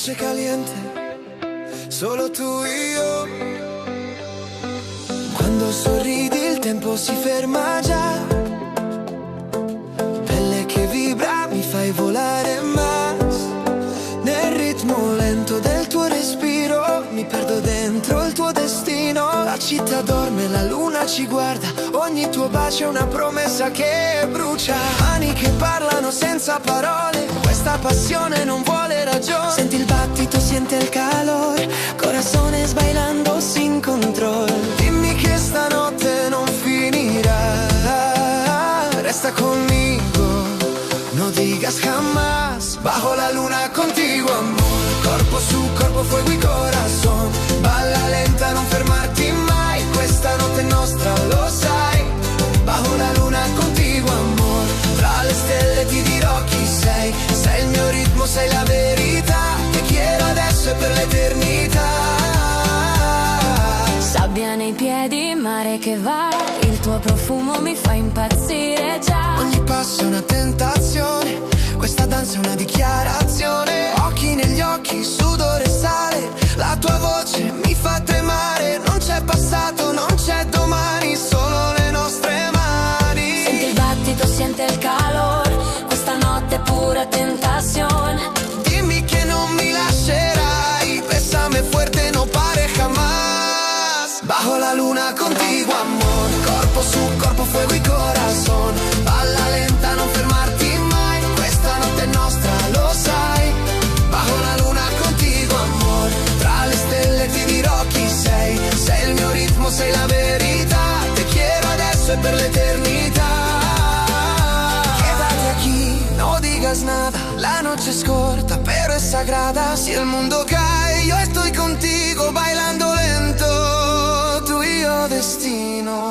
noche caliente, solo tu e io. Quando sorridi il tempo si ferma già, pelle che vibra, mi fai volare mas. Nel ritmo lento del tuo respiro mi perdo dentro il tuo destino. La città dorme, la luna ci guarda, ogni tuo bacio è una promessa che brucia. Mani che parlano senza parole, questa passione non vuole ragione. Senti il battito, siente il calore, corazones bailando sin control. Dimmi che stanotte non finirà, resta conmigo, no digas jamás. Bajo la luna contigo, amor, corpo su corpo, fuego y corazón. Balla lenta, non fermarti mai, questa notte è nostra, lo sai. Bajo la luna contigo, amor, tra le stelle ti dirò chi sei. Sei il mio ritmo, sei la verità, che quiero adesso e per l'eternità. Sabbia nei piedi, mare che va, il tuo profumo mi fa impazzire già. Ogni passo è una tentazione, questa danza è una dichiarazione. Occhi negli occhi, sudore sale, la tua voce mi fa tremare. Non c'è passato, non c'è domani, solo le nostre mani. Senti il battito, siente il calore, questa notte è pura tentazione. Dimmi che non mi lascerai, bésame fuerte, no pare jamás. Bajo la luna contigo, amor, corpo su corpo, fuego y corazón. Balla lenta, non fermarti mai, questa notte è nostra, lo sai. Bajo la luna contigo, amor, tra le stelle ti dirò chi sei. Sei il mio ritmo, sei la verità, te quiero adesso e per l'eternità. Quédate aquí, no digas nada, la noche es corta pero es sagrada. Si el mundo cae, yo estoy contigo bailando lento, tu y yo destino.